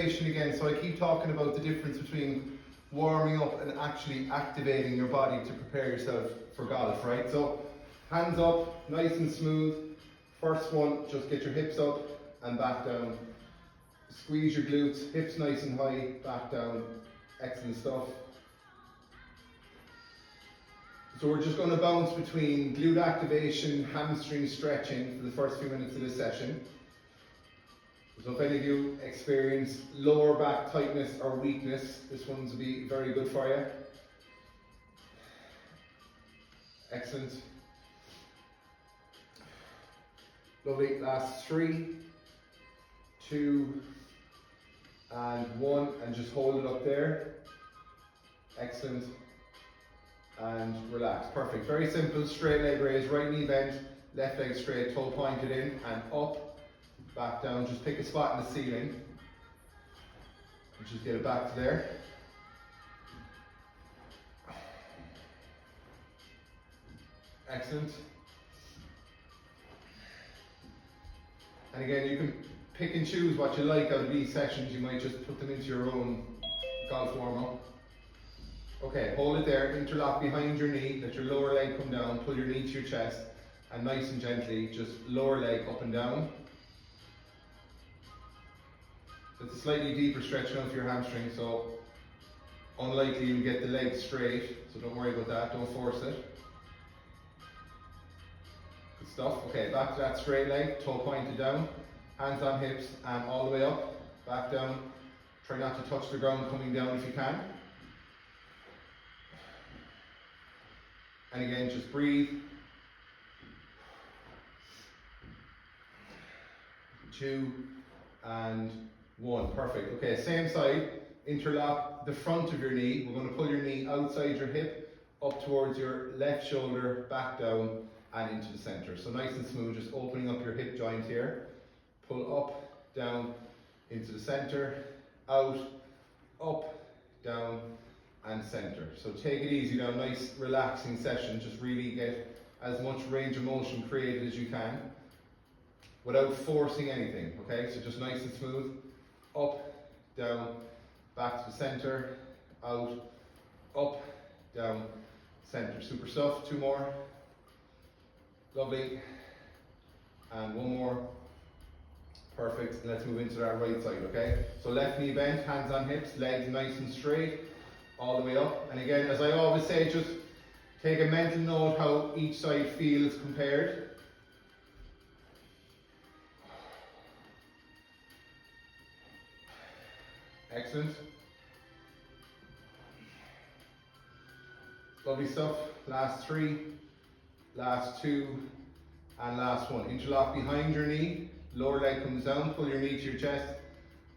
Again, so I keep talking about the difference between warming up and actually activating your body to prepare yourself for golf, right? So hands up, nice and smooth. First one, just get your hips up and back down. Squeeze your glutes, hips nice and high, back down. Excellent stuff. So we're just going to bounce between glute activation, hamstring stretching for the first few minutes of this session. So if any of you experience lower back tightness or weakness, this one's will be very good for you. Excellent. Lovely. Last 3, 2, and 1, and just hold it up there. Excellent. And relax. Perfect. Very simple. Straight leg raise, right knee bent, left leg straight, toe pointed in and up. Back down, just pick a spot in the ceiling and just get it back to there. Excellent. And again, you can pick and choose what you like out of these sessions. You might just put them into your own golf warm-up. Okay, hold it there, interlock behind your knee, let your lower leg come down, pull your knee to your chest, and nice and gently, just lower leg up and down. It's a slightly deeper stretch now for your hamstring, so unlikely you'll get the leg straight, so don't worry about that, don't force it. Good stuff. Okay, back to that straight leg, toe pointed down, hands on hips, and all the way up, back down. Try not to touch the ground coming down if you can. And again, just breathe. 2, and 1, perfect. Okay, same side, interlock the front of your knee. We're going to pull your knee outside your hip, up towards your left shoulder, back down and into the center. So nice and smooth, just opening up your hip joint here. Pull up, down, into the center, out, up, down and center. So take it easy now, nice relaxing session. Just really get as much range of motion created as you can without forcing anything, okay? So just nice and smooth. Up, down, back to the center, out, up, down, center. Super stuff. 2 more. Lovely. And 1 more. Perfect. Let's move into that right side, okay? So left knee bent, hands on hips, legs nice and straight, all the way up. And again, as I always say, just take a mental note how each side feels compared. Excellent. Lovely stuff. Last 3, last 2, and last 1. Interlock behind your knee, lower leg comes down, pull your knee to your chest,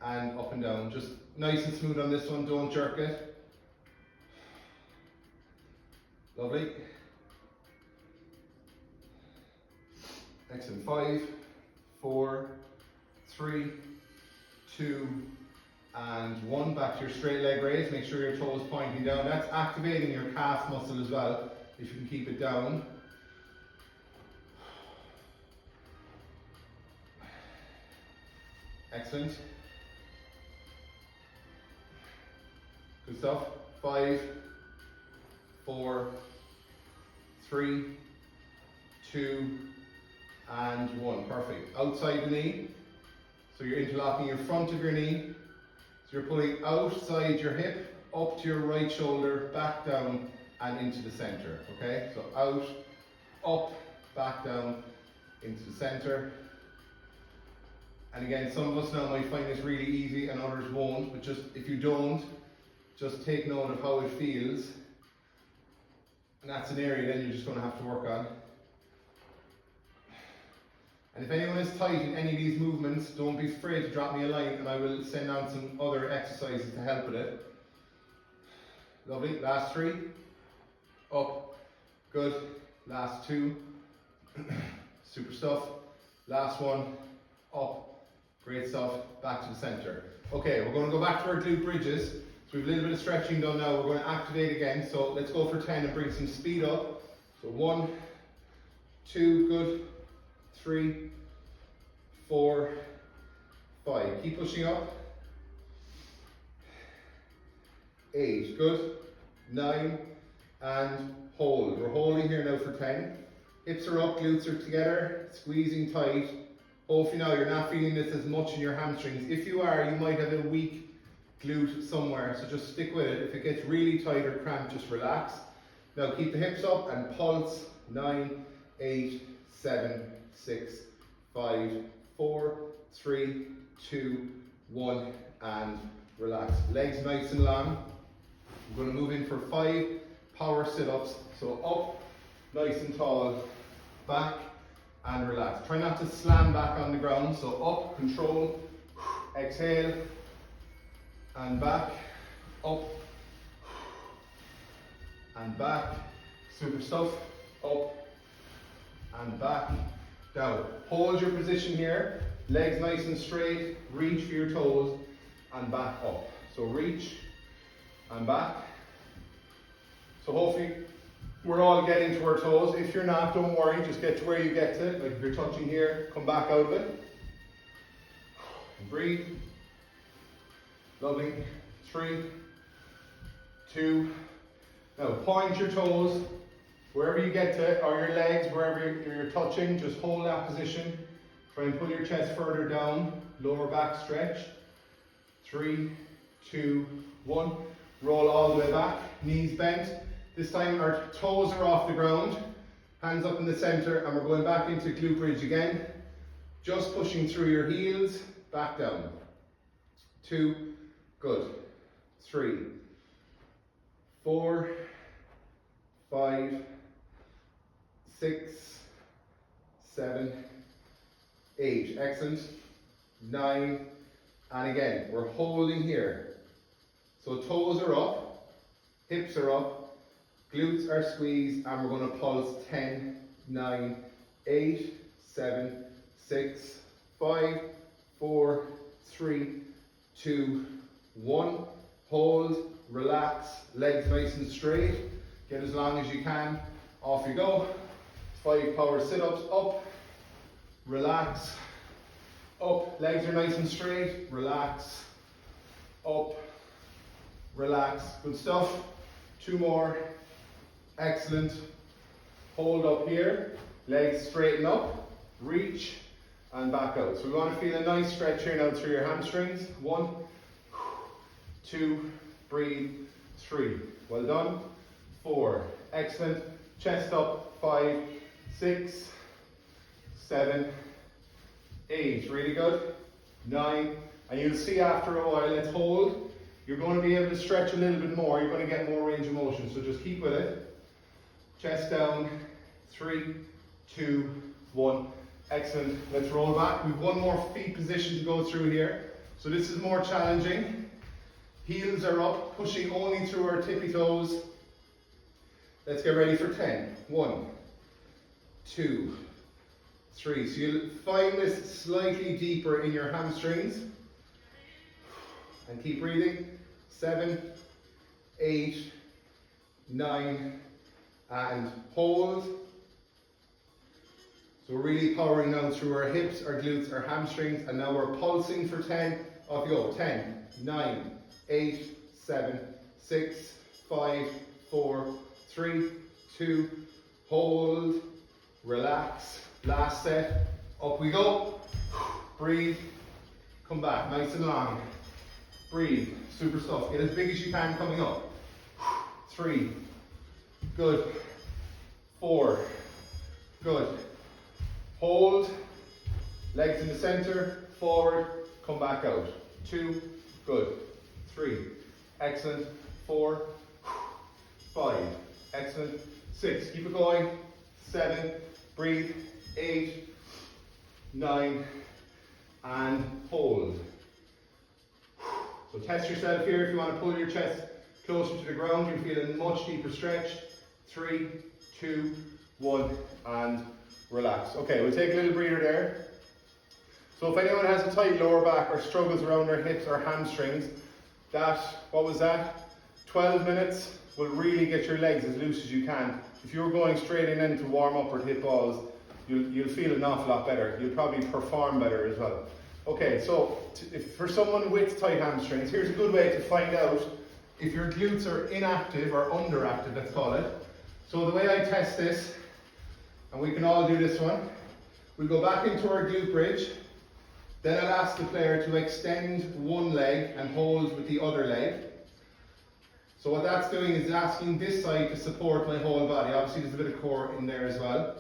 and up and down. Just nice and smooth on this one, don't jerk it. Lovely. Excellent. 5, 4, 3, 2, and 1. Back to your straight leg raise. Make sure your toes pointing down. That's activating your calf muscle as well, if you can keep it down. Excellent. Good stuff. 5, 4, 3, 2, and 1. Perfect. Outside the knee. So you're interlocking your front of your knee. So you're pulling outside your hip, up to your right shoulder, back down, and into the center. Okay? So out, up, back down, into the center. And again, some of us now might find this really easy and others won't, but just if you don't, just take note of how it feels. And that's an area then you're just going to have to work on. And if anyone is tight in any of these movements, don't be afraid to drop me a line and I will send out some other exercises to help with it. Lovely. Last 3. Up. Good. Last 2. Super stuff. Last 1. Up. Great stuff. Back to the center. Okay, we're going to go back to our glute bridges. So we have a little bit of stretching done now. We're going to activate again. So let's go for 10 and bring some speed up. So 1, 2, good. 3, 4, 5. Keep pushing up. 8, good, 9, and hold. We're holding here now for 10. Hips are up, glutes are together, squeezing tight. Hopefully now you're not feeling this as much in your hamstrings. If you are, you might have a weak glute somewhere, so just stick with it. If it gets really tight or cramped, just relax. Now keep the hips up and pulse. 9, 8, 7, 6, 5, 4, 3, 2, 1, and relax. Legs nice and long. We're going to move in for 5 power sit-ups. So up, nice and tall, back, and relax. Try not to slam back on the ground. So up, control, exhale, and back, up, and back. Super stuff. Up, and back, down. Hold your position here. Legs nice and straight. Reach for your toes, and back up. So reach, and back. So hopefully we're all getting to our toes. If you're not, don't worry, just get to where you get to. Like if you're touching here, come back out of it. And breathe. Lovely. 3, 2. Now point your toes wherever you get to, or your legs, wherever you're touching, just hold that position. Try and pull your chest further down, lower back stretch. 3, 2, 1. Roll all the way back, knees bent. This time our toes are off the ground, hands up in the center, and we're going back into glute bridge again. Just pushing through your heels, back down. 2, good. 3, 4, 5, 6, 7, 8. Excellent. 9, and again, we're holding here. So toes are up, hips are up, glutes are squeezed, and we're going to pulse 10, 9, 8, 7, 6, 5, 4, 3, 2, 1. Hold, relax, legs nice and straight. Get as long as you can. Off you go. 5 power sit-ups. Up, relax, up. Legs are nice and straight. Relax, up, relax. Good stuff. 2 more. Excellent. Hold up here. Legs straighten up. Reach and back out. So we want to feel a nice stretch here now through your hamstrings. 1, 2, breathe. 3. Well done. 4. Excellent. Chest up. 5, 6, 7, 8. Really good. 9. And you'll see after a while, let's hold. You're going to be able to stretch a little bit more. You're going to get more range of motion. So just keep with it. Chest down. 3, 2, 1. Excellent. Let's roll back. We've one more feet position to go through here. So this is more challenging. Heels are up, pushing only through our tippy toes. Let's get ready for 10. 1, 2, 3. So you'll find this slightly deeper in your hamstrings. And keep breathing. 7, 8, 9, and hold. So we're really powering now through our hips, our glutes, our hamstrings, and now we're pulsing for 10. Off you go. 10, 9, 8, 7, 6, 5, 4, 3, 2, hold, relax. Last set. Up we go. Breathe. Come back. Nice and long. Breathe. Super stuff. Get as big as you can coming up. 3. Good. 4. Good. Hold. Legs in the center. Forward. Come back out. 2. Good. 3. Excellent. 4. 5. Excellent. 6. Keep it going. 7. Breathe. 8. 9. And hold. So test yourself here. If you want to pull your chest closer to the ground, you'll feel a much deeper stretch. 3, 2, 1, and relax. Okay, we'll take a little breather there. So if anyone has a tight lower back or struggles around their hips or hamstrings, what was that? 12 minutes will really get your legs as loose as you can. If you're going straight in to warm up or to hit balls, you'll feel an awful lot better. You'll probably perform better as well. Okay, so if for someone with tight hamstrings, here's a good way to find out if your glutes are inactive or underactive, let's call it. So the way I test this, and we can all do this one, we go back into our glute bridge, then I'll ask the player to extend one leg and hold with the other leg. So what that's doing is asking this side to support my whole body. Obviously there's a bit of core in there as well.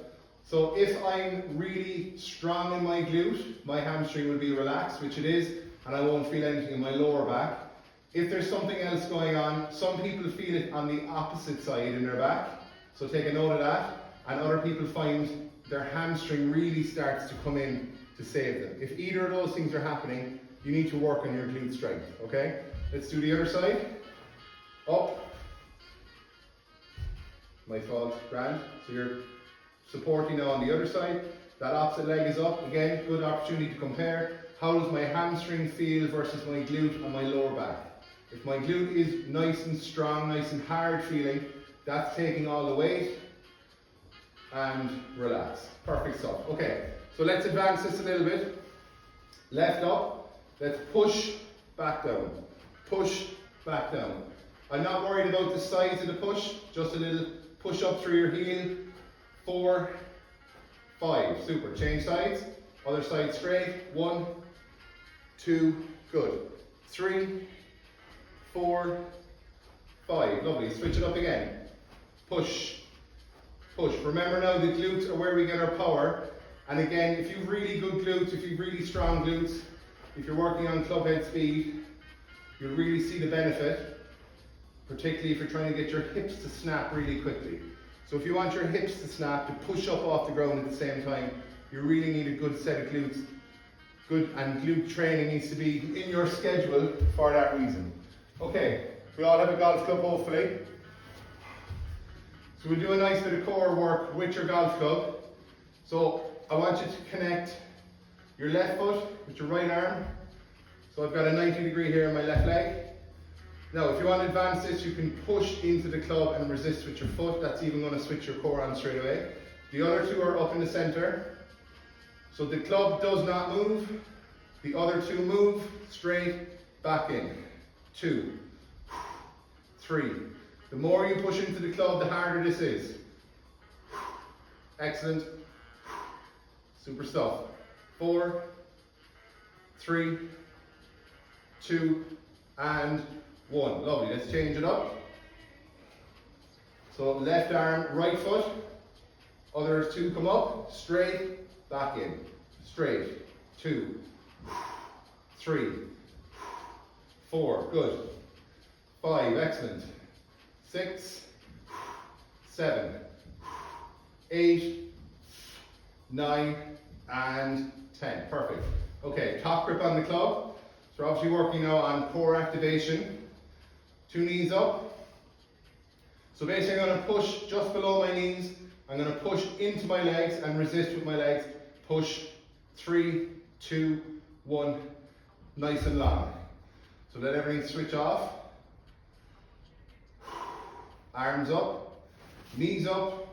So if I'm really strong in my glute, my hamstring will be relaxed, which it is, and I won't feel anything in my lower back. If there's something else going on, some people feel it on the opposite side in their back, so take a note of that, and other people find their hamstring really starts to come in to save them. If either of those things are happening, you need to work on your glute strength, okay? Let's do the other side. Up. My fault, grand. So you're supporting now on the other side. That opposite leg is up. Again, good opportunity to compare. How does my hamstring feel versus my glute and my lower back? If my glute is nice and strong, nice and hard feeling, that's taking all the weight. And relax. Perfect stuff. Okay, so let's advance this a little bit. Left up. Let's push back down. Push back down. I'm not worried about the size of the push, just a little push up through your heel. 4, 5, super. Change sides, other side straight. 1, 2, good. 3, 4, 5, lovely. Switch it up again. Push, push. Remember now the glutes are where we get our power. And again, if you've really good glutes, if you've really strong glutes, if you're working on club head speed, you'll really see the benefit, particularly if you're trying to get your hips to snap really quickly. So if you want your hips to snap, to push up off the ground at the same time, you really need a good set of glutes. Good, and glute training needs to be in your schedule for that reason. Okay, we all have a golf club hopefully. So we'll do a nice bit of core work with your golf club. So I want you to connect your left foot with your right arm. So I've got a 90-degree here in my left leg. Now, if you want to advance this, you can push into the club and resist with your foot. That's even going to switch your core on straight away. The other two are up in the center. So the club does not move. The other two move straight back in. 2, 3. The more you push into the club, the harder this is. Excellent. Super stuff. 4, 3, 2, and 1. Lovely. Let's change it up. So left arm, right foot. Others 2 come up. Straight, back in. Straight. 2, 3, 4. Good. 5. Excellent. 6, 7, 8, 9, and 10. Perfect. Okay, top grip on the club. So we're obviously working now on core activation. 2 knees up. So basically I'm going to push just below my knees. I'm going to push into my legs and resist with my legs. Push. 3, 2, 1. Nice and long. So let everything switch off. Arms up. Knees up.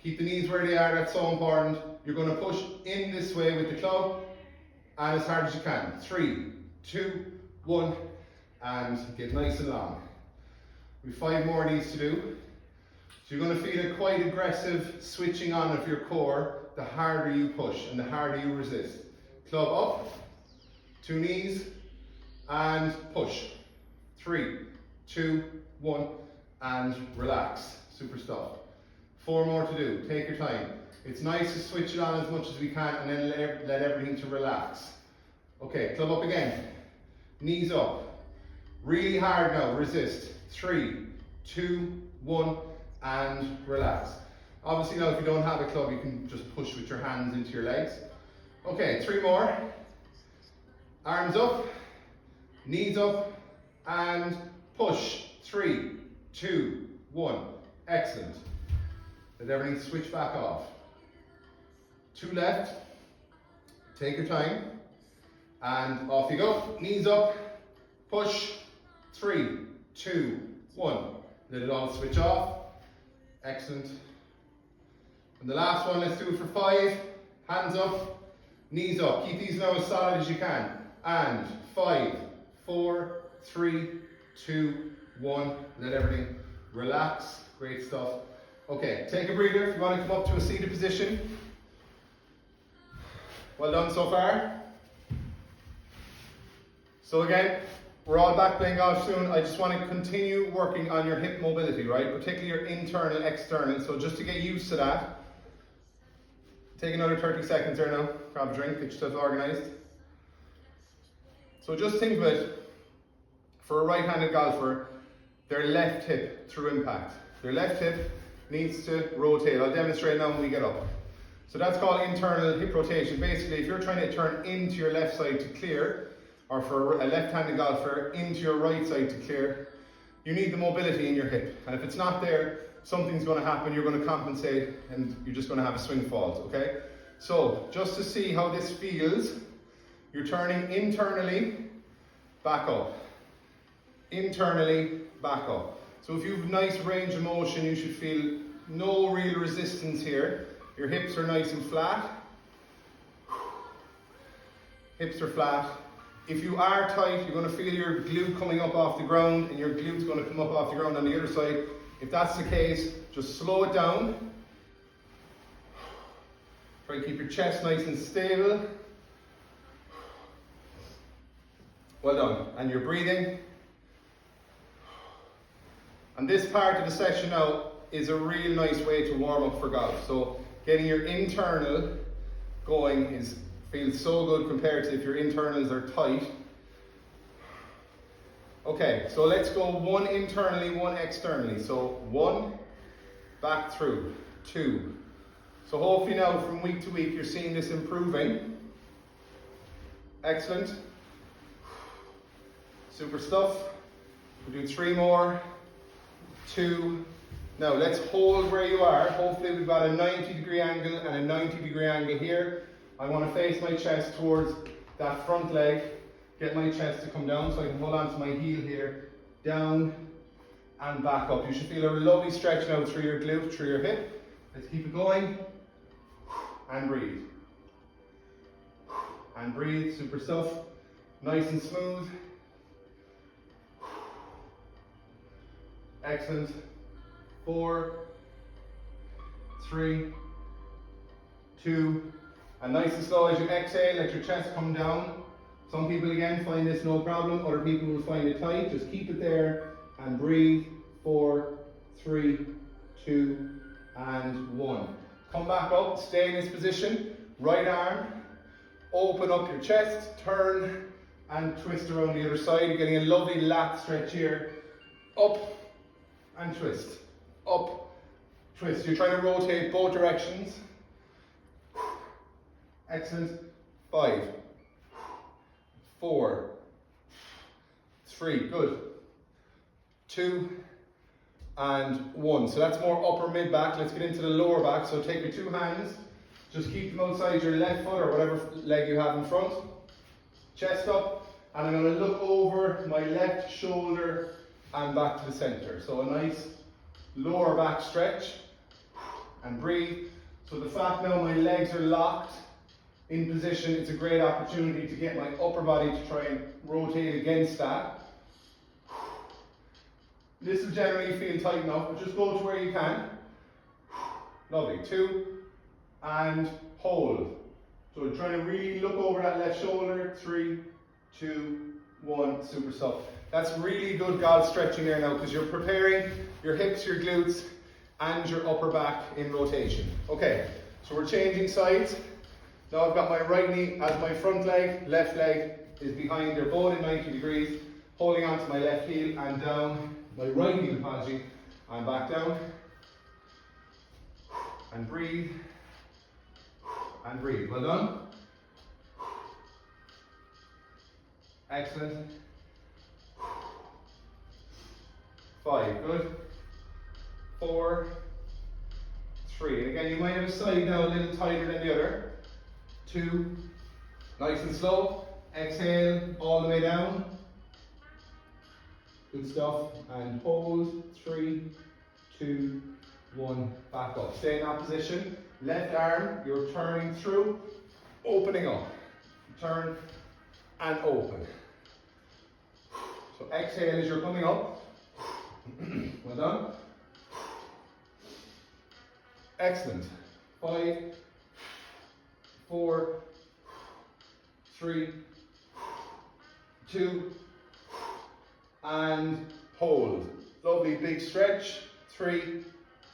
Keep the knees where they are. That's so important. You're going to push in this way with the club and as hard as you can. 3, 2, 1, and get nice and long. We've 5 more of these to do. So you're going to feel a quite aggressive switching on of your core the harder you push and the harder you resist. Club up, 2 knees, and push. 3, 2, 1, and relax. Super stuff. 4 more to do. Take your time. It's nice to switch it on as much as we can and then let everything to relax. Okay, club up again. Knees up. Really hard now. Resist. 3, 2, 1, and relax. Obviously now if you don't have a club, you can just push with your hands into your legs. Okay, 3 more. Arms up. Knees up. And push. 3, 2, 1. Excellent. Let everything switch back off. 2 left. Take your time. And off you go. Knees up. Push. 3, 2, 1. Let it all switch off. Excellent. And the last one, let's do it for 5. Hands up. Knees up. Keep these now as solid as you can. And 5, 4, 3, 2, 1. Let everything relax. Great stuff. Okay, take a breather. If you want to come up to a seated position. Well done so far. So again, we're all back playing golf soon. I just want to continue working on your hip mobility, right? Particularly your internal, external. So just to get used to that, take another 30 seconds there now. Grab a drink, get yourself organized. So just think of it, for a right-handed golfer, their left hip through impact. Their left hip needs to rotate. I'll demonstrate now when we get up. So that's called internal hip rotation. Basically, if you're trying to turn into your left side to clear, or for a left-handed golfer, into your right side to clear, you need the mobility in your hip. And if it's not there, something's going to happen, you're going to compensate, and you're just going to have a swing fault, okay? So, just to see how this feels, you're turning internally, back up. Internally, back up. So if you have nice range of motion, you should feel no real resistance here. Your hips are nice and flat. Hips are flat. If you are tight, you're going to feel your glute coming up off the ground, and your glute's going to come up off the ground on the other side. If that's the case, just slow it down. Try to keep your chest nice and stable. Well done. And you're breathing. And this part of the session now is a real nice way to warm up for golf. So getting your internal going feels so good compared to if your internals are tight. Okay, so let's go 1 internally, 1 externally. So 1, back through, 2. So hopefully now from week to week you're seeing this improving. Excellent. Super stuff. We'll do 3 more. 2. Now let's hold where you are. Hopefully we've got a 90-degree angle and a 90-degree angle here. I want to face my chest towards that front leg. Get my chest to come down so I can hold on to my heel here. Down and back up. You should feel a lovely stretch now through your glute, through your hip. Let's keep it going. And breathe. And breathe. Super stuff. Nice and smooth. Excellent. 4, 3, 2, and nice and slow as you exhale, let your chest come down. Some people again find this no problem, other people will find it tight. Just keep it there and breathe. 4, 3, 2, and 1. Come back up, stay in this position. Right arm, open up your chest, turn and twist around the other side. You're getting a lovely lat stretch here. Up and twist. Up, twist. You're trying to rotate both directions. Excellent. 5, 4, 3, good. 2 and 1. So that's more upper mid back. Let's get into the lower back. So take your 2 hands. Just keep them outside your left foot or whatever leg you have in front. Chest up. And I'm going to look over my left shoulder and back to the center. So a nice lower back stretch. And breathe. So the fact now my legs are locked in position, it's a great opportunity to get my upper body to try and rotate against that. This will generally feel tight enough, but just go to where you can. Lovely. 2 and hold. So trying to really look over that left shoulder. 3, 2, 1. Super stuff. That's really good golf stretching there now because you're preparing your hips, your glutes, and your upper back in rotation. Okay, so we're changing sides. Now I've got my right knee as my front leg, left leg is behind. They're both in 90 degrees. Holding onto my left heel and down. My right heel, apology, and back down. And breathe. And breathe. Well done. Excellent. 5, good. 4, 3. And again, you might have a side now a little tighter than the other. 2, nice and slow. Exhale all the way down. Good stuff. And hold. 3, 2, 1. Back up. Stay in that position. Left arm, you're turning through, opening up. Turn and open. So exhale as you're coming up. Well done. Excellent. 5, 4, 3, 2, and hold. Lovely big stretch. 3,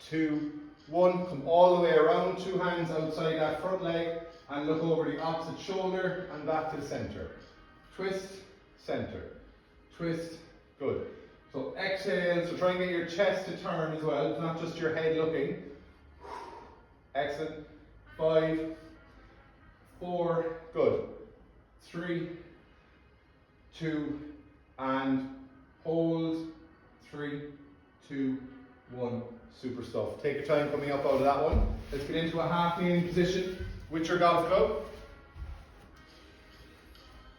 2, 1. Come all the way around. 2 hands outside that front leg and look over the opposite shoulder and back to the center. Twist, center. Twist, good. So exhale, so try and get your chest to turn as well. It's not just your head looking. Excellent. 5, 4, good. 3, 2, and hold. 3, 2, 1. Super stuff. Take your time coming up out of that one. Let's get into a half kneeling position with your golf club.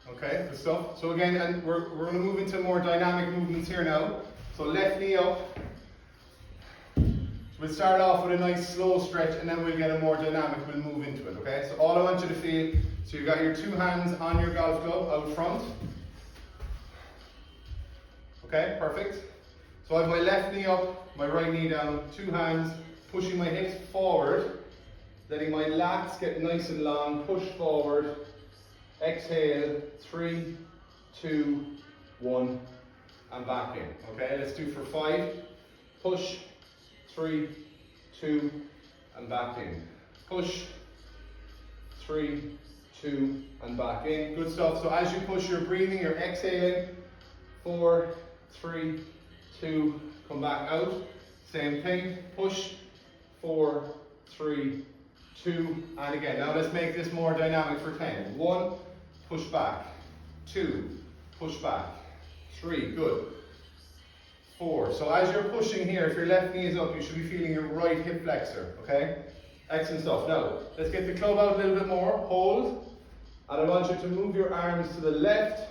Okay, good stuff. So again, and we're going to move into more dynamic movements here now. So left knee up. We'll start off with a nice slow stretch and then we'll get a more dynamic, we'll move into it, okay? So all I want you to feel, so you've got your 2 hands on your golf club out front. Okay, perfect. So I have my left knee up, my right knee down, 2 hands, pushing my hips forward, letting my lats get nice and long, push forward, exhale, 3, 2, 1, and back in. Okay, let's do for 5, push, 3, 2, and back in. Push, 3, 2, and back in. Good stuff. So as you push, you're breathing, you're exhaling. 4, 3, 2, come back out. Same thing. Push, 4, 3, 2, and again. Now let's make this more dynamic for 10. 1, push back. 2, push back. 3, good. 4. So as you're pushing here, if your left knee is up, you should be feeling your right hip flexor, okay? Excellent stuff. Now, let's get the club out a little bit more. Hold. And I want you to move your arms to the left.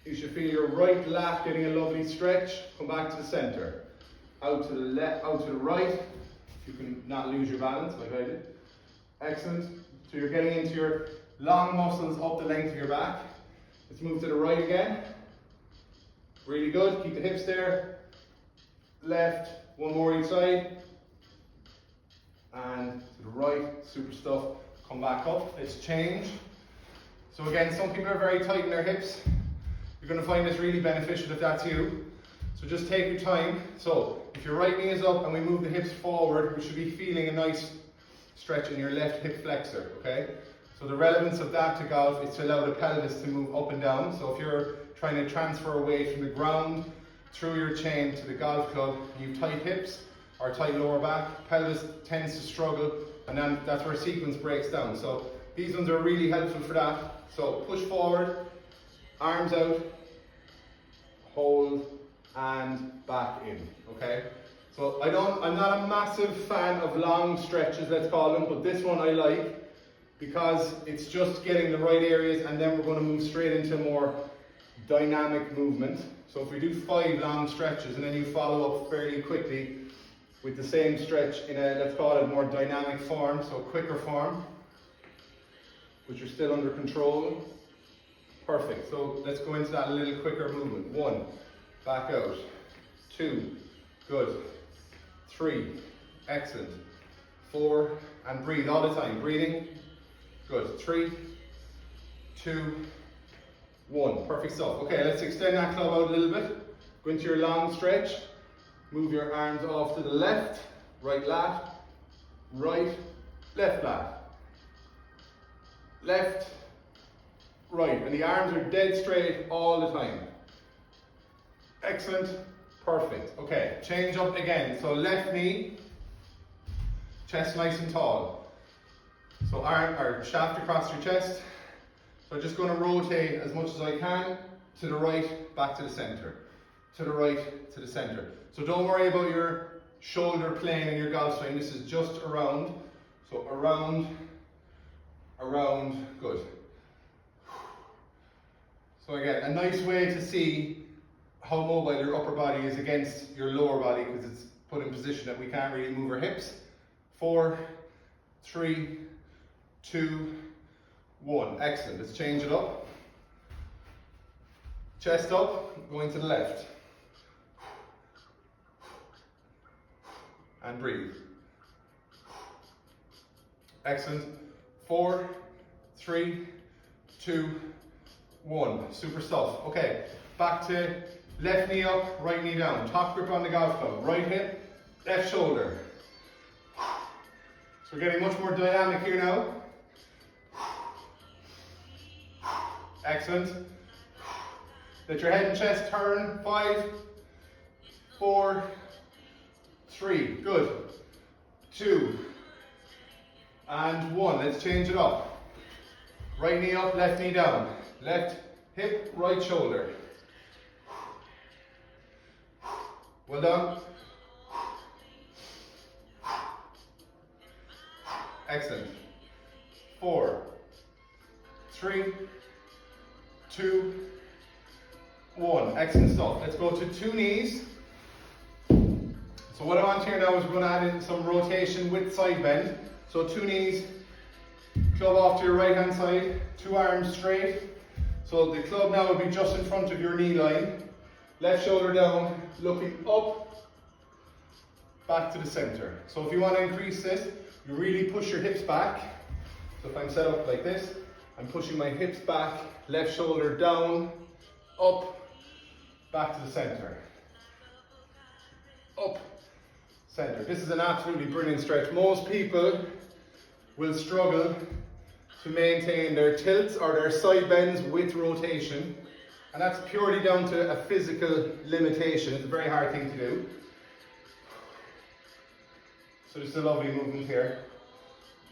You should feel your right lat getting a lovely stretch. Come back to the center. Out to the left, out to the right. You can not lose your balance like I did. Excellent. So you're getting into your long muscles up the length of your back. Let's move to the right again. Really good, keep the hips there. Left, one more each side. And to the right, super stuff. Come back up, let's change. So again, some people are very tight in their hips. You're going to find this really beneficial if that's you. So just take your time. So if your right knee is up and we move the hips forward, we should be feeling a nice stretch in your left hip flexor, okay? So the relevance of that to golf is to allow the pelvis to move up and down. So if you're trying to transfer away from the ground through your chain to the golf club, and you've tight hips or tight lower back, pelvis tends to struggle, and then that's where sequence breaks down. So these ones are really helpful for that. So push forward, arms out, hold, and back in, okay? So I'm not a massive fan of long stretches, let's call them, but this one I like because it's just getting the right areas, and then we're going to move straight into more dynamic movement. So if we do 5 long stretches and then you follow up fairly quickly with the same stretch in a, let's call it, more dynamic form, so quicker form, but you're still under control. Perfect. So let's go into that a little quicker movement. 1, back out. 2, good. 3, excellent. 4, and breathe all the time. Breathing, good. 3, 2, 1. Perfect stuff. Okay, let's extend that club out a little bit. Go into your long stretch. Move your arms off to the left. Right lat. Right. Left lat. Left. Right. And the arms are dead straight all the time. Excellent. Perfect. Okay, change up again. So left knee. Chest nice and tall. So arm or shaft across your chest. So I'm just going to rotate as much as I can to the right, back to the center. To the right, to the center. So don't worry about your shoulder plane in your golf swing. This is just around. So around, around, good. So again, a nice way to see how mobile your upper body is against your lower body, because it's put in position that we can't really move our hips. 4, 3, 2, 1. Excellent. Let's change it up. Chest up, going to the left. and breathe. Excellent. 4, 3, 2, 1. Super stuff. Okay, back to left knee up, right knee down. Top grip on the golf club. Right hip, left shoulder. So we're getting much more dynamic here now. Excellent. Let your head and chest turn. 5, 4, 3. Good. 2 and 1. Let's change it up. Right knee up, left knee down. Left hip, right shoulder. Well done. Excellent. 4, 3, 2, 1. Excellent stuff. Let's go to 2 knees. So what I want here now is we're going to add in some rotation with side bend. So 2 knees, club off to your right hand side, 2 arms straight. So the club now will be just in front of your knee line. Left shoulder down, looking up, back to the center. So if you want to increase this, you really push your hips back. So if I'm set up like this, I'm pushing my hips back, left shoulder down, up, back to the center. Up, center. This is an absolutely brilliant stretch. Most people will struggle to maintain their tilts or their side bends with rotation. And that's purely down to a physical limitation. It's a very hard thing to do. So this is a lovely movement here.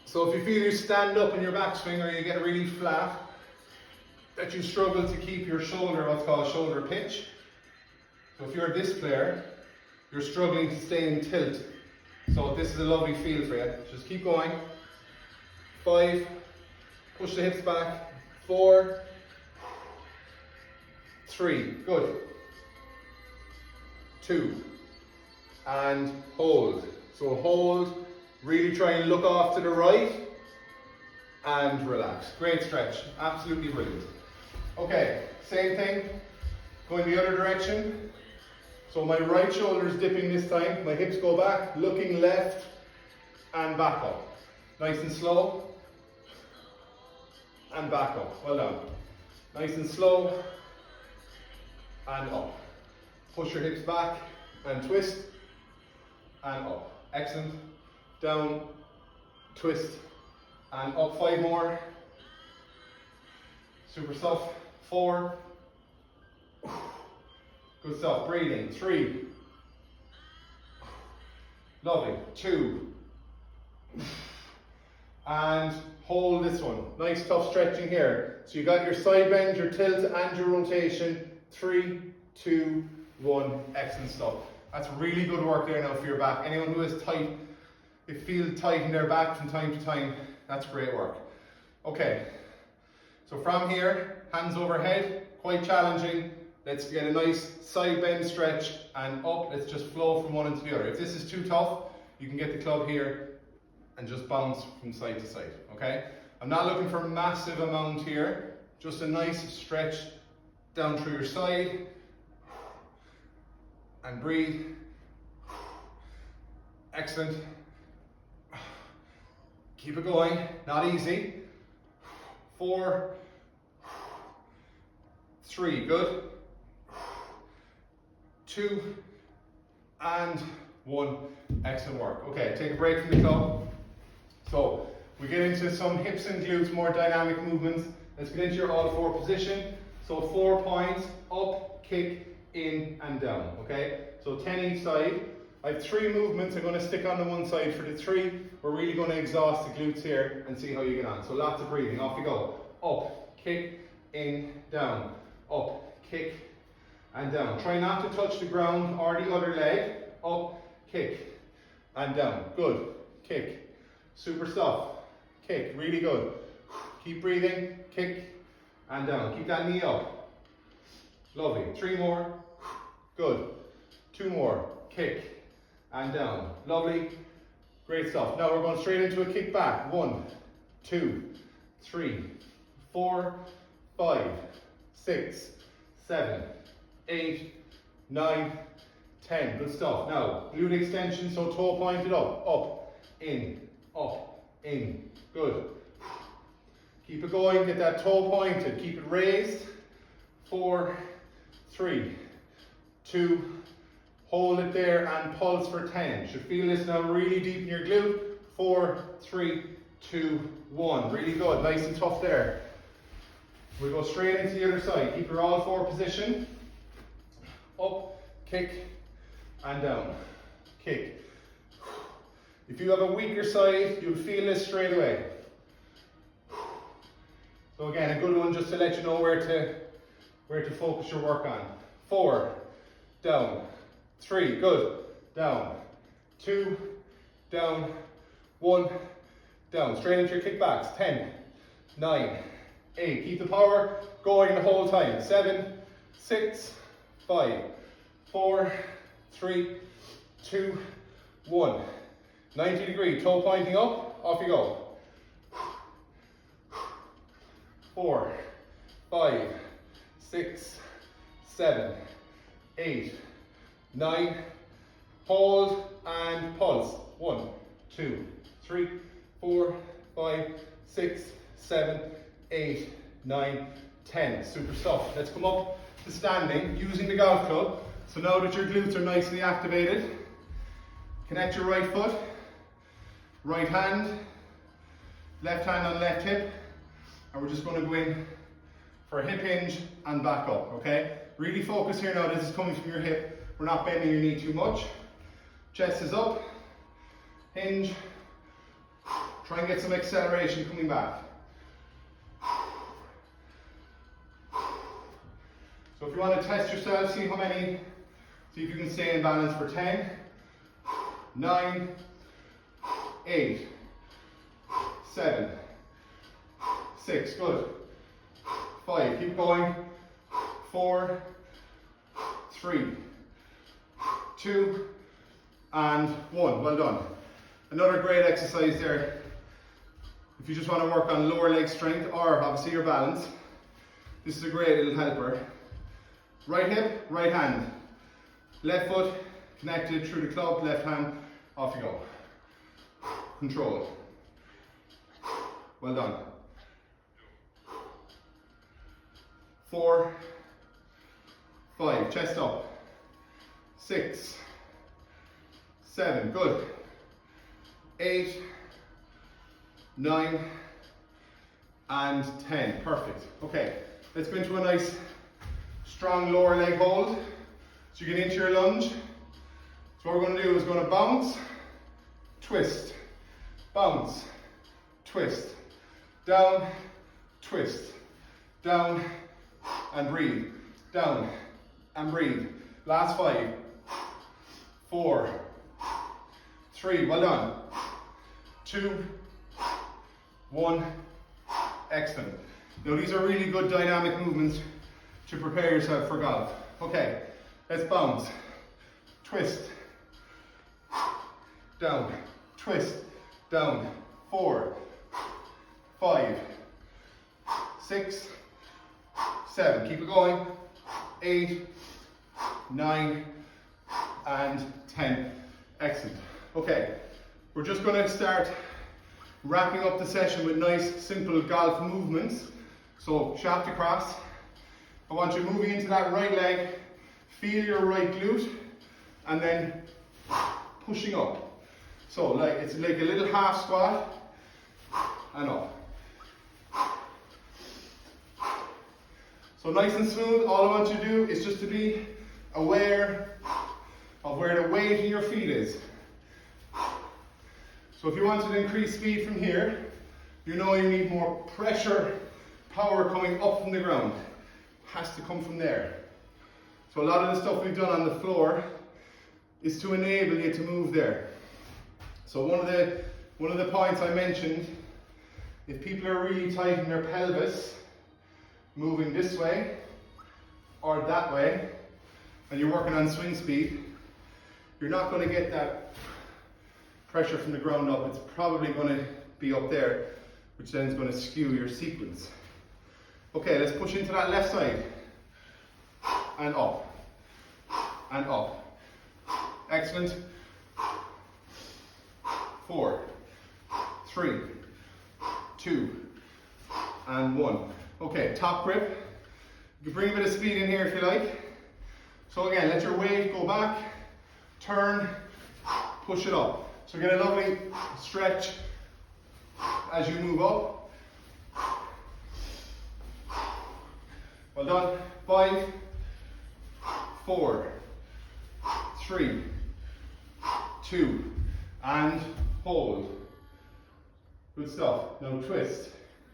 So if you feel you stand up in your backswing or you get really flat, that you struggle to keep your shoulder, what's called shoulder pitch. So if you're a disc player, you're struggling to stay in tilt. So this is a lovely feel for you. Just keep going. 5, push the hips back. 4, 3, good. 2, and hold. So hold, really try and look off to the right, and relax. Great stretch, absolutely brilliant. Okay, same thing, going the other direction. So my right shoulder is dipping this time, my hips go back, looking left, and back up. Nice and slow, and back up, well done. Nice and slow, and up. Push your hips back, and twist, and up. Excellent. Down, twist, and up. 5 more. Super stuff. 4. Good stuff. Breathing. 3. Lovely. 2. And hold this one. Nice tough stretching here. So you got your side bend, your tilt, and your rotation. 3, 2, 1. Excellent stuff. That's really good work there now for your back. Anyone who is tight, it feels tight in their back from time to time, that's great work. Okay, so from here, hands overhead, quite challenging. Let's get a nice side bend stretch and up. Let's just flow from one into the other. If this is too tough, you can get the club here and just bounce from side to side, okay? I'm not looking for a massive amount here, just a nice stretch down through your side. And breathe. Excellent. Keep it going, not easy. 4, 3, good. 2, and 1. Excellent work. Okay, take a break from the club. So we get into some hips and glutes, more dynamic movements. Let's get into your all 4 position. So 4 points, up, kick, in and down, okay? So 10 each side. I have 3 movements. I'm going to stick on the one side for the 3. We're really going to exhaust the glutes here and see how you get on. So lots of breathing. Off you go. Up, kick, in, down. Up, kick, and down. Try not to touch the ground or the other leg. Up, kick, and down. Good. Kick. Super stuff. Kick. Really good. Keep breathing. Kick, and down. Keep that knee up. Lovely. 3 more. Good. 2 more. Kick and down. Lovely. Great stuff. Now we're going straight into a kick back. 1, 2, 3, 4, 5, 6, 7, 8, 9, 10, good stuff. Now, glute extension, so toe pointed up, in, good. Keep it going, get that toe pointed, keep it raised. 4, 3, 2, hold it there and pulse for 10. Should feel this now really deep in your glute. 4, 3, 2, 1. Really good, nice and tough there. We'll go straight into the other side. Keep your all four position. Up, kick, and down. Kick. If you have a weaker side, you'll feel this straight away. So again, a good one just to let you know where to focus your work on. 4, down. 3, good, down. 2, down. 1, down. Straight into your kickbacks. 10, 9, 8. Keep the power going the whole time. 7, 6, 5, 4, 3, 2, 1. 90 degree, toe pointing up, off you go. 4, 5, 6, 7, 8, 9. Hold and pulse. 1, 2, 3, 4, 5, 6, 7, 8, 9, 10. Super stuff. Let's come up to standing using the golf club. So now that your glutes are nicely activated, connect your right foot, right hand on left hip, and we're just going to go in for a hip hinge and back up, okay? Really focus here now, this is coming from your hip. We're not bending your knee too much. Chest is up, hinge, try and get some acceleration coming back. So if you want to test yourself, see if you can stay in balance for 10, 9, 8, 7, 6, good. 5, keep going. 4, 3, 2, and 1. Well done. Another great exercise there. If you just want to work on lower leg strength or obviously your balance, this is a great little helper. Right hip, right hand. Left foot connected through the club, left hand, off you go. Control. Well done. 4, 5, chest up. 6, 7, good. 8, 9, and 10, perfect. Okay, let's go into a nice strong lower leg hold. So you get into your lunge. So what we're going to do is going to bounce, twist, bounce, twist, down, twist, down, and breathe, down, and breathe. Last 5, 4, 3, well done. 2, 1, excellent. Now these are really good dynamic movements to prepare yourself for golf. Okay, let's bounce, twist, down, twist, down. 4, 5, 6, 7, keep it going. 8, 9, and 10. Excellent. Okay, we're just going to start wrapping up the session with nice, simple golf movements. So, shaft across. I want you moving into that right leg, feel your right glute, and then pushing up. So, it's like a little half squat, and up. So nice and smooth, all I want you to do is just to be aware of where the weight in your feet is. So if you wanted to increase speed from here, you know you need more pressure, power coming up from the ground. Has to come from there. So a lot of the stuff we've done on the floor is to enable you to move there. So one of the points I mentioned, if people are really tight in their pelvis, moving this way or that way, and you're working on swing speed, you're not going to get that pressure from the ground up. It's probably going to be up there, which then is going to skew your sequence. Okay, let's push into that left side, and up, excellent. 4, 3, 2, and 1. Okay, top grip. You can bring a bit of speed in here if you like. So again, let your weight go back, turn, push it up. So get a lovely stretch as you move up. Well done. 5, 4, 3, 2, and hold. Good stuff. Now twist.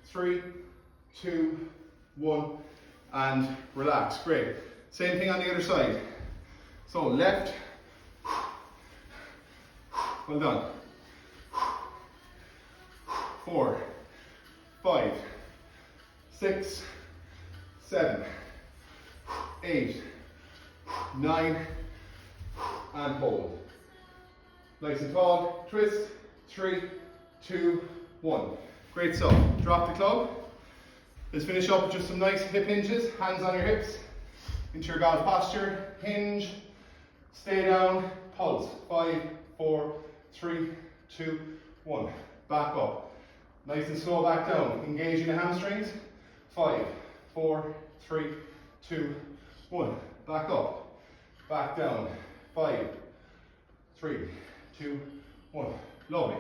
3, 2, 1, and relax. Great. Same thing on the other side. So left. Well done. 4, 5, 6, 7, 8, 9, and hold. Nice and tall. Twist. 3, 2, 1. Great stuff. Drop the club. Let's finish up with just some nice hip hinges. Hands on your hips. Into your golf posture. Hinge. Stay down. Pulse. 5, 4, 3, 2, 1. Back up. Nice and slow back down. Engaging the hamstrings. 5, 4, 3, 2, 1. Back up. Back down. 5, 3, 2, 1. Lovely.